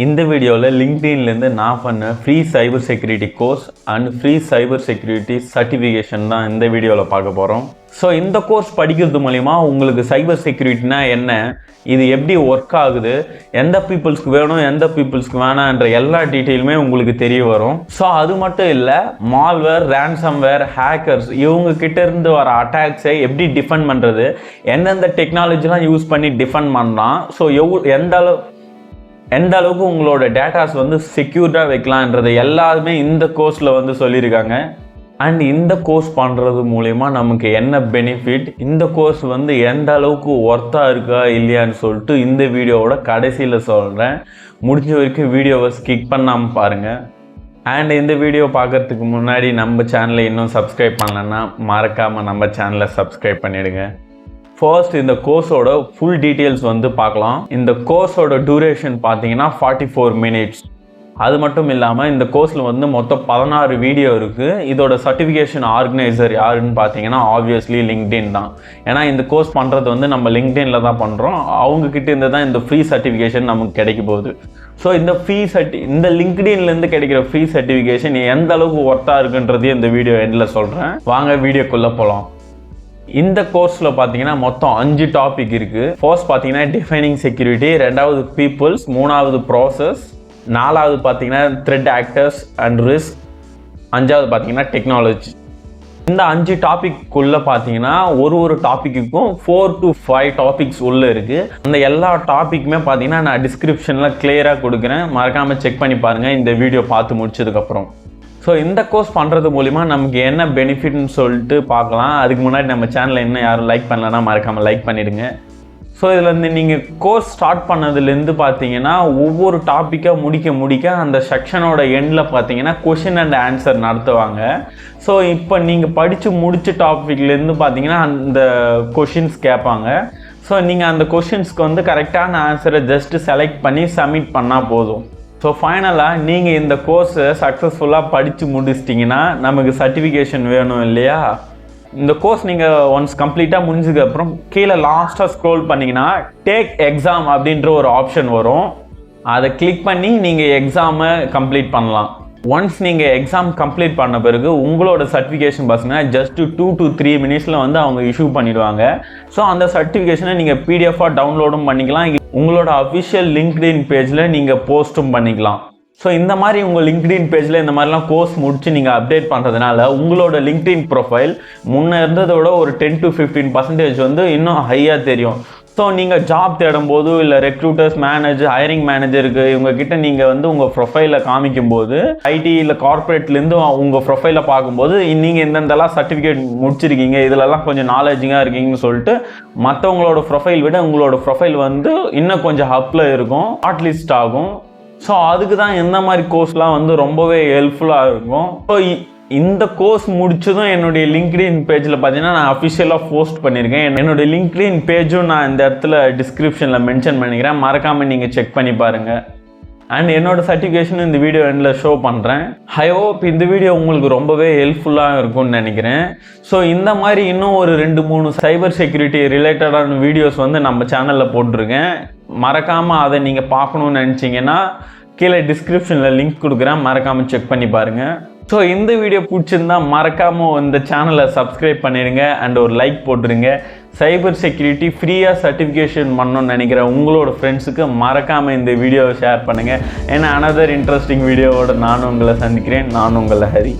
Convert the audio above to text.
இந்த வீடியோவில் லிங்க்டின்லேருந்து நான் பண்ண free cyber security course and free cyber security certification தான் இந்த வீடியோவில் பார்க்க போகிறோம். ஸோ இந்த கோர்ஸ் படிக்கிறது மூலிமா உங்களுக்கு சைபர் செக்யூரிட்டினா என்ன, இது எப்படி ஒர்க் ஆகுது, எந்த பீப்புள்ஸ்க்கு வேணும் எந்த பீப்புள்ஸ்க்கு வேணான்ற எல்லா டீட்டெயிலுமே உங்களுக்கு தெரிய வரும். ஸோ அது மட்டும் இல்லை, மால்வேர், ரேன்சம்வேர், ஹேக்கர்ஸ் இவங்க கிட்ட இருந்து வர அட்டாக்ஸை எப்படி டிஃபெண்ட் பண்ணுறது, எந்தெந்த டெக்னாலஜிலாம் யூஸ் பண்ணி டிஃபெண்ட் பண்ணலாம், ஸோ எந்த அளவுக்கு உங்களோட டேட்டாஸ் வந்து செக்யூர்டாக வைக்கலான்றது எல்லாருமே இந்த கோர்ஸில் சொல்லியிருக்காங்க. அண்ட் இந்த கோர்ஸ் பண்ணுறது மூலயமா நமக்கு என்ன பெனிஃபிட், இந்த கோர்ஸ் எந்த அளவுக்கு ஒர்த்தாக இருக்கா இல்லையான்னு சொல்லிட்டு இந்த வீடியோவோட கடைசியில் சொல்கிறேன். முடிஞ்ச வரைக்கும் வீடியோவை ஸ்கிப் பண்ணாமல் பாருங்கள். அண்ட் இந்த வீடியோ பார்க்குறதுக்கு முன்னாடி நம்ம சேனலை இன்னும் சப்ஸ்கிரைப் பண்ணலன்னா மறக்காமல் நம்ம சேனலை சப்ஸ்கிரைப் பண்ணிவிடுங்க. ஃபர்ஸ்ட் இந்த கோர்ஸோட ஃபுல் டீட்டெயில்ஸ் பார்க்கலாம். இந்த கோர்ஸோட டியூரேஷன் பார்த்தீங்கன்னா 44 மினிட்ஸ். அது மட்டும் இல்லாமல் இந்த கோர்ஸில் மொத்தம் 16 வீடியோ இருக்குது. இதோட சர்டிஃபிகேஷன் ஆர்கனைசர் யாருன்னு பார்த்தீங்கன்னா ஆப்வியஸ்லி லிங்க்டின் தான். ஏன்னா இந்த கோர்ஸ் பண்ணுறது நம்ம லிங்க்டினில் தான் பண்ணுறோம். அவங்கக்கிட்ட இருந்து தான் இந்த ஃப்ரீ சர்டிஃபிகேஷன் நமக்கு கிடைக்க போகுது. ஸோ இந்த லிங்க்டின்லேருந்து கிடைக்கிற ஃப்ரீ சர்டிஃபிகேஷன் எந்த அளவுக்கு ஒர்த்தாக இருக்குன்றதையும் இந்த வீடியோ எண்டில் சொல்கிறேன். வாங்க வீடியோக்குள்ளே போகலாம். இந்த கோர்ஸில் பார்த்தீங்கன்னா மொத்தம் 5 டாபிக் இருக்குது. ஃபர்ஸ்ட் பார்த்தீங்கன்னா டிஃபைனிங் செக்யூரிட்டி, ரெண்டாவது பீப்புள்ஸ், மூணாவது ப்ராசஸ், நாலாவது பார்த்தீங்கன்னா த்ரெட் ஆக்டர்ஸ் அண்ட் ரிஸ்க், அஞ்சாவது பார்த்தீங்கன்னா டெக்னாலஜி. இந்த 5 டாபிக்குள்ளே பார்த்தீங்கன்னா ஒரு டாப்பிக்குக்கும் 4 to 5 டாபிக்ஸ் உள்ளே இருக்குது. அந்த எல்லா டாப்பிக்குமே பார்த்தீங்கன்னா நான் டிஸ்கிரிப்ஷனில் கிளியராக கொடுக்குறேன், மறக்காமல் செக் பண்ணி பாருங்கள் இந்த வீடியோ பார்த்து முடிச்சதுக்கப்புறம். ஸோ இந்த கோர்ஸ் பண்ணுறது மூலிமா நமக்கு என்ன பெனிஃபிட்னு சொல்லிட்டு பார்க்கலாம். அதுக்கு முன்னாடி நம்ம சேனலை இன்னும் யாரும் லைக் பண்ணலன்னா மறக்காமல் லைக் பண்ணிவிடுங்க. ஸோ இதில் நீங்கள் கோர்ஸ் ஸ்டார்ட் பண்ணதுலேருந்து பார்த்தீங்கன்னா ஒவ்வொரு டாப்பிக்காக முடிக்க அந்த செக்ஷனோட எண்டில் பார்த்தீங்கன்னா கொஷின் அண்ட் ஆன்சர் நடத்துவாங்க. ஸோ இப்போ நீங்கள் படித்து முடித்த டாப்பிக்லேருந்து பார்த்தீங்கன்னா அந்த கொஷின்ஸ் கேட்பாங்க. ஸோ நீங்கள் அந்த கொஷின்ஸ்க்கு கரெக்டான ஆன்சரை ஜஸ்ட்டு செலக்ட் பண்ணி சப்மிட் பண்ணால் போதும். ஸோ ஃபைனலாக நீங்கள் இந்த கோர்ஸை சக்ஸஸ்ஃபுல்லாக படித்து முடிச்சிட்டிங்கன்னா நமக்கு சர்டிஃபிகேஷன் வேணும் இல்லையா. இந்த கோர்ஸ் நீங்கள் ஒன்ஸ் கம்ப்ளீட்டாக முடிஞ்சதுக்கப்புறம் கீழே லாஸ்ட்டாக ஸ்க்ரோல் பண்ணிங்கன்னா டேக் எக்ஸாம் அப்படின்ற ஒரு ஆப்ஷன் வரும். அதை கிளிக் பண்ணி நீங்கள் எக்ஸாமை கம்ப்ளீட் பண்ணலாம். ஒன்ஸ் நீங்கள் எக்ஸாம் கம்ப்ளீட் பண்ண பிறகு உங்களோட சர்டிஃபிகேஷன் பார்த்தீங்கன்னா ஜஸ்ட் 2 to 3 மினிட்ஸில் அவங்க இஷ்யூ பண்ணிடுவாங்க. ஸோ அந்த சர்டிஃபிகேஷனை நீங்கள் பிடிஎஃபாக டவுன்லோடும் பண்ணிக்கலாம், உங்களோட அஃபிஷியல் லிங்க்டின் பேஜில் நீங்கள் போஸ்ட்டும் பண்ணிக்கலாம். ஸோ இந்த மாதிரி உங்கள் லிங்க்டின் பேஜில் இந்த மாதிரிலாம் கோர்ஸ் முடித்து நீங்கள் அப்டேட் பண்ணுறதுனால உங்களோட லிங்க்டின் ப்ரொஃபைல் முன்னே இருந்ததை விட ஒரு 10 to 15% இன்னும் ஹையாக தெரியும். ஸோ நீங்கள் ஜாப் தேடும்போது இல்லை ரெக்ரூட்டர்ஸ், ஹையரிங் மேனேஜருக்கு இவங்ககிட்ட நீங்கள் உங்கள் ப்ரொஃபைலை காமிக்கும்போது, ஐடி இல்லை கார்பரேட்லேருந்து உங்கள் ப்ரொஃபைலை பார்க்கும்போது நீங்கள் இந்தெல்லாம் சர்டிஃபிகேட் முடிச்சிருக்கீங்க, இதிலெல்லாம் கொஞ்சம் நாலேஜிங்காக இருக்கீங்கன்னு சொல்லிட்டு மற்றவங்களோட ப்ரொஃபைல் விட உங்களோட ப்ரொஃபைல் இன்னும் கொஞ்சம் ஹப்பில் இருக்கும், ஷார்ட் லிஸ்ட் ஆகும். ஸோ அதுக்கு தான் இந்த மாதிரி கோர்ஸ்லாம் ரொம்பவே ஹெல்ப்ஃபுல்லாக இருக்கும். ஸோ இந்த கோர்ஸ் முடிச்சதும் என்னுடைய லிங்க்டின் பேஜில் பார்த்தீங்கன்னா நான் அஃபிஷியலாக போஸ்ட் பண்ணியிருக்கேன். என்னுடைய லிங்க்டின் பேஜும் நான் இந்த இடத்துல டிஸ்கிரிப்ஷனில் மென்ஷன் பண்ணிக்கிறேன், மறக்காமல் நீங்கள் செக் பண்ணி பாருங்கள். அண்ட் என்னோட சர்டிஃபிகேஷன் இந்த வீடியோ எண்டில் ஷோ பண்ணுறேன். ஐ ஹோப் இந்த வீடியோ உங்களுக்கு ரொம்பவே ஹெல்ப்ஃபுல்லாக இருக்கும்னு நினைக்கிறேன். ஸோ இந்த மாதிரி இன்னும் ஒரு 2-3 சைபர் செக்யூரிட்டி ரிலேட்டடான வீடியோஸ் நம்ம சேனலில் போட்டிருக்கேன். மறக்காமல் அதை நீங்கள் பார்க்கணுன்னு நினச்சிங்கன்னா கீழே டிஸ்கிரிப்ஷனில் லிங்க் கொடுக்குறேன், மறக்காமல் செக் பண்ணி பாருங்கள். ஸோ இந்த வீடியோ பிடிச்சிருந்தா மறக்காமல் இந்த சேனலை சப்ஸ்கிரைப் பண்ணிடுங்க அண்ட் ஒரு லைக் போட்டுருங்க. சைபர் செக்யூரிட்டி ஃப்ரீயாக சர்டிஃபிகேஷன் பண்ணணும்னு நினைக்கிற உங்களோட ஃப்ரெண்ட்ஸுக்கு மறக்காமல் இந்த வீடியோவை ஷேர் பண்ணுங்கள். ஏன்னா அனதர் இன்ட்ரெஸ்டிங் வீடியோவோட நானும் உங்களை சந்திக்கிறேன். நான் உங்களை ஹரி.